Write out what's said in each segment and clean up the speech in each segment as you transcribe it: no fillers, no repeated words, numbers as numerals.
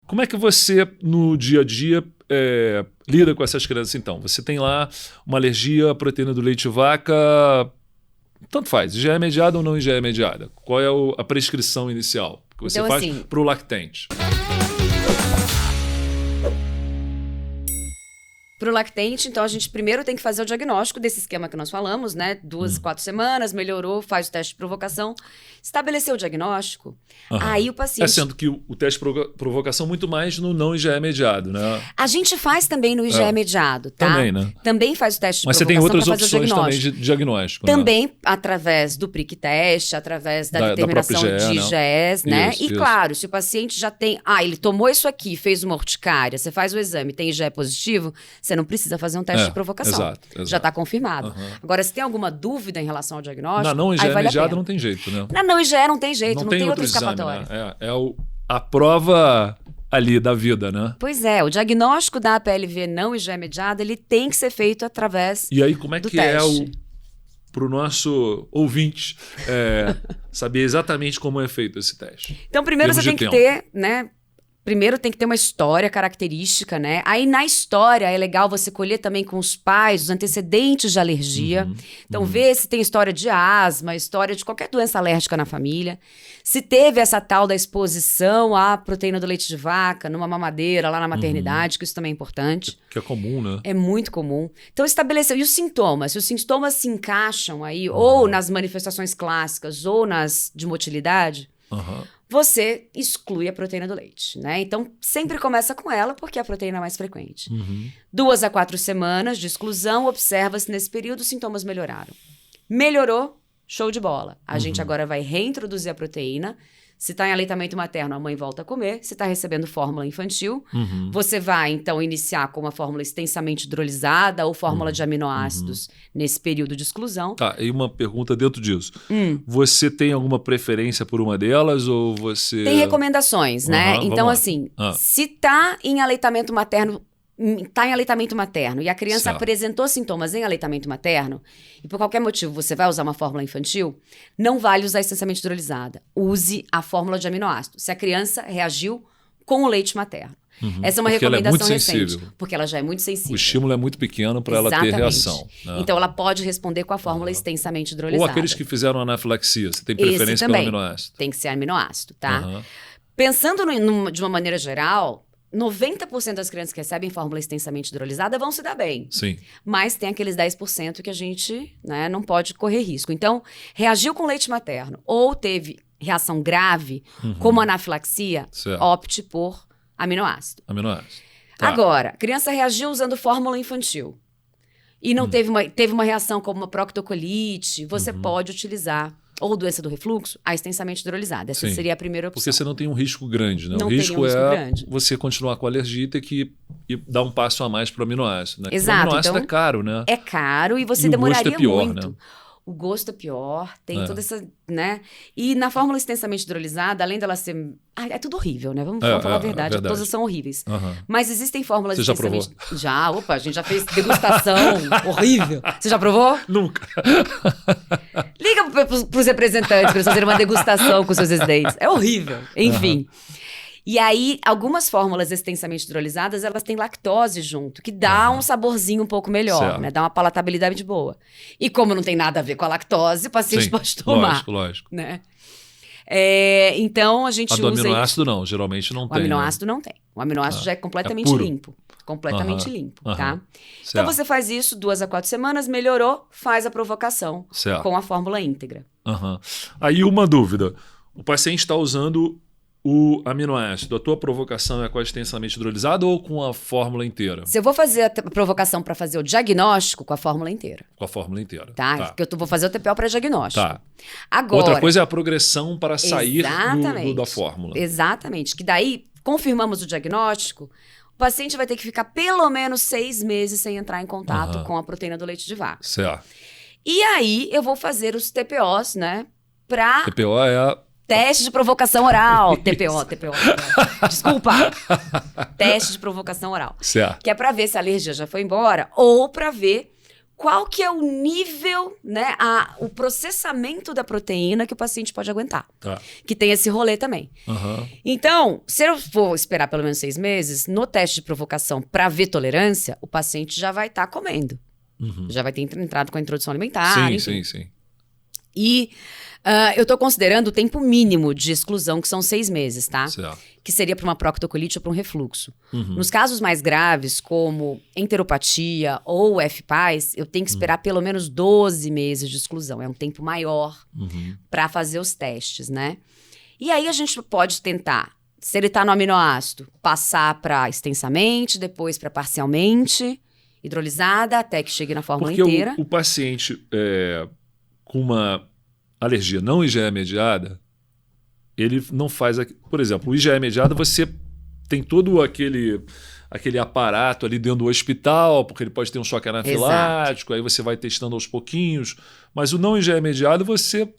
Como é que você, no dia a dia, lida com essas crianças, então? Você tem lá uma alergia à proteína do leite de vaca, tanto faz, IgE é mediada ou não IgE é mediada? Qual é a prescrição inicial que você Então, faz assim, para o lactente? Para o lactente, então a gente primeiro tem que fazer o diagnóstico desse esquema que nós falamos, né? 2 a 4 semanas, melhorou, faz o teste de provocação, estabeleceu o diagnóstico, aí o paciente... Sendo que o teste de provocação muito mais no não IgE mediado, né? A gente faz também no IgE mediado, tá? Também, né? Também faz o teste de Mas você provocação tem outras para fazer o opções também diagnóstico. de diagnóstico, Também né? através do prick teste, através da Da determinação própria IgE, de IgEs, né? Isso, E isso. claro, se o paciente já tem... ele tomou isso aqui, fez uma urticária, você faz o exame, tem IgE positivo, você não precisa fazer um teste de provocação. Exato. Já está confirmado. Agora, se tem alguma dúvida em relação ao diagnóstico, Não IgE aí vale a mediado pena. não tem jeito, né? Não IgE não tem jeito, não tem outra outro exame, escapatória. né? A prova ali da vida, né? Pois é, o diagnóstico da APLV não IgE mediada, ele tem que ser feito através E aí, como é do que teste. para o nosso ouvinte saber exatamente como é feito esse teste? Então, primeiro Em você tem termos que de tempo. ter, né? Primeiro tem que ter uma história característica, né? Aí na história é legal você colher também com os pais os antecedentes de alergia. Então ver se tem história de asma, história de qualquer doença alérgica na família. Se teve essa tal da exposição à proteína do leite de vaca, numa mamadeira lá na maternidade, que isso também é importante. Que é comum, né? É muito comum. Então estabeleceu. E os sintomas? Se os sintomas se encaixam aí, ou nas manifestações clássicas, ou nas de motilidade, você exclui a proteína do leite, né? Então, sempre começa com ela, porque é a proteína mais frequente. 2 a 4 semanas de exclusão, observa-se nesse período, os sintomas melhoraram. Melhorou, show de bola. A gente agora vai reintroduzir a proteína. Se está em aleitamento materno, a mãe volta a comer. Se está recebendo fórmula infantil, você vai, então, iniciar com uma fórmula extensamente hidrolisada ou fórmula de aminoácidos nesse período de exclusão. Tá, e uma pergunta dentro disso. Você tem alguma preferência por uma delas ou você... Tem recomendações, né? Vamos Então, lá. assim, se está em aleitamento materno e a criança Certo. apresentou sintomas em aleitamento materno, e por qualquer motivo você vai usar uma fórmula infantil, não vale usar extensamente hidrolisada. Use a fórmula de aminoácidos. Se a criança reagiu com o leite materno. Essa é uma Porque ela é recomendação muito recente. sensível. Porque ela já é muito sensível. O estímulo é muito pequeno para ela ter Exatamente. reação. Né? Então ela pode responder com a fórmula extensamente hidrolisada. Ou aqueles que fizeram anafilaxia. Você tem Esse preferência pelo também. aminoácido. Tem que ser aminoácido, tá? Pensando de uma maneira geral, 90% das crianças que recebem fórmula extensamente hidrolisada vão se dar bem. Sim. Mas tem aqueles 10% que a gente, né, não pode correr risco. Então, reagiu com leite materno ou teve reação grave, como anafilaxia, Certo. opte por aminoácido. Aminoácido. Tá. Agora, a criança reagiu usando fórmula infantil e não teve uma reação como uma proctocolite, você pode utilizar, ou doença do refluxo, a extensamente hidrolisada. Essa Sim. seria a primeira opção. Porque você não tem um risco grande, né? Não O tem risco um risco é grande. você continuar com a alergia e ter que dar um passo a mais para o aminoácido, né? Exato, O aminoácido então, é caro, né? É caro e você E o demoraria gosto é pior, muito. né? O gosto é pior, tem toda essa, né? E na fórmula extensamente hidrolisada, além dela ser... é tudo horrível, né? Vamos falar a verdade. Todas são horríveis. Mas existem fórmulas Você já extensamente... provou? Já, opa, a gente já fez degustação. Horrível. Você já provou? Nunca. Liga pros representantes para eles fazerem uma degustação com seus residentes. É horrível. Enfim. E aí, algumas fórmulas extensamente hidrolisadas, elas têm lactose junto, que dá um saborzinho um pouco melhor, Certo. né? Dá uma palatabilidade boa. E como não tem nada a ver com a lactose, o paciente Sim, pode tomar. lógico. Né? Então, a gente A do usa... aminoácido não, geralmente não O tem. aminoácido não tem. O aminoácido já é completamente puro. limpo. Completamente limpo, tá? Aham. Então, Certo. você faz isso 2 a 4 semanas, melhorou, faz a provocação Certo. com a fórmula íntegra. Aí uma dúvida. O paciente está usando o aminoácido. A tua provocação é com a extensamente hidrolisada ou com a fórmula inteira? Se eu vou fazer a provocação para fazer o diagnóstico, com a fórmula inteira, Com a fórmula inteira. tá? Porque eu vou fazer o TPO para diagnóstico. Tá. Agora, Outra coisa é a progressão para sair exatamente, da fórmula. Exatamente. Que daí, confirmamos o diagnóstico, o paciente vai ter que ficar pelo menos 6 meses sem entrar em contato com a proteína do leite de vaca. Certo. E aí, eu vou fazer os TPOs, né? Para TPO é a... teste de provocação oral. TPO. Desculpa. Teste de provocação oral. Certo. Que é para ver se a alergia já foi embora ou para ver qual que é o nível, né, o processamento da proteína que o paciente pode aguentar. Tá. Que tem esse rolê também. Então, se eu for esperar pelo menos 6 meses, no teste de provocação para ver tolerância, o paciente já vai estar comendo. Já vai ter entrado com a introdução alimentar. Sim. E eu estou considerando o tempo mínimo de exclusão, que são 6 meses, tá? Certo. Que seria para uma proctocolite ou para um refluxo. Nos casos mais graves, como enteropatia ou FPAS, eu tenho que esperar pelo menos 12 meses de exclusão. É um tempo maior para fazer os testes, né? E aí a gente pode tentar, se ele está no aminoácido, passar para extensamente, depois para parcialmente, hidrolisada, até que chegue na fórmula inteira. Porque o paciente com uma alergia não IgE mediada, ele não faz... Por exemplo, o IgE mediado, você tem todo aquele aparato ali dentro do hospital, porque ele pode ter um choque anafilático, aí você vai testando aos pouquinhos. Mas o não IgE mediado, você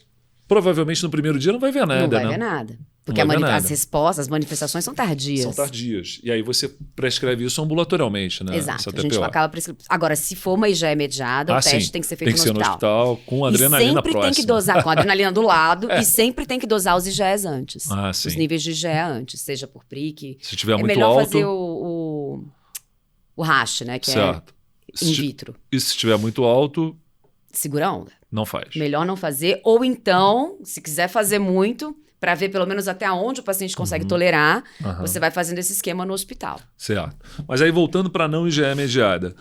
provavelmente no primeiro dia não vai ver nada, Não vai ver nada. Porque as respostas, as manifestações são tardias. São tardias. E aí você prescreve isso ambulatorialmente, né? Exato. A gente acaba prescrevendo. Agora, se for uma IgE mediada, o teste tem que ser feito no hospital. Com adrenalina sempre próxima. Tem que dosar com a adrenalina do lado e sempre tem que dosar os IgEs antes. Sim. Os níveis de IgE antes, seja por prick. Se tiver muito melhor alto... fazer o RASH, né? Que certo. É in vitro. E se estiver muito alto... Segura a onda. Não faz. Melhor não fazer. Ou então, se quiser fazer muito... para ver pelo menos até onde o paciente consegue tolerar, você vai fazendo esse esquema no hospital. Certo. Mas aí, voltando para a não IgE mediada,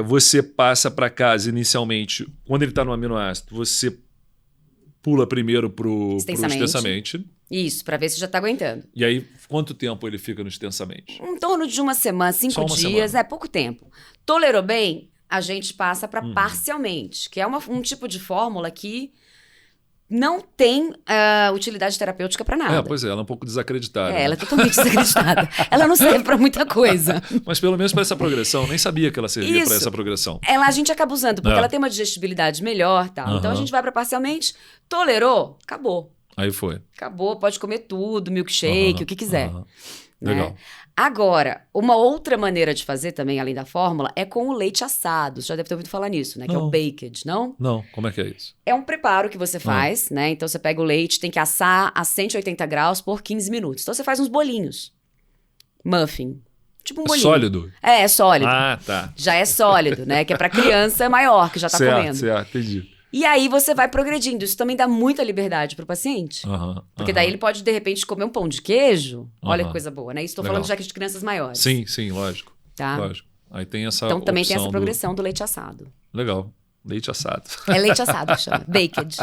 você passa para casa inicialmente, quando ele está no aminoácido, você pula primeiro para o extensamente. Isso, para ver se já está aguentando. E aí, quanto tempo ele fica no extensamente? Em torno de uma semana, 5 dias, é pouco tempo. Tolerou bem, a gente passa para parcialmente, que é um tipo de fórmula que... não tem utilidade terapêutica para nada. Pois é, ela é um pouco desacreditada. Ela é totalmente desacreditada. Ela não serve para muita coisa. Mas pelo menos para essa progressão, nem sabia que ela servia para essa progressão. A gente acaba usando, porque ela tem uma digestibilidade melhor, tal. Então a gente vai para parcialmente, tolerou, acabou. Aí foi. Acabou, pode comer tudo, milkshake, o que quiser. Né? Legal. Agora, uma outra maneira de fazer também, além da fórmula, é com o leite assado. Você já deve ter ouvido falar nisso, né? Que é o baked, não? Não, como é que é isso? É um preparo que você faz, né? Então você pega o leite, tem que assar a 180 graus por 15 minutos. Então você faz uns bolinhos. Muffin. Tipo um bolinho. Sólido? É sólido. Tá. Já é sólido, né? Que é pra criança maior, que já tá comendo. Certo, entendi. E aí você vai progredindo. Isso também dá muita liberdade pro paciente. Porque daí ele pode, de repente, comer um pão de queijo. Olha que coisa boa, né? Isso tô falando já que de crianças maiores. Sim, lógico. Tá? Lógico. Aí tem essa Então também tem essa progressão do leite assado. Legal. Leite assado. É leite assado que chama. Baked.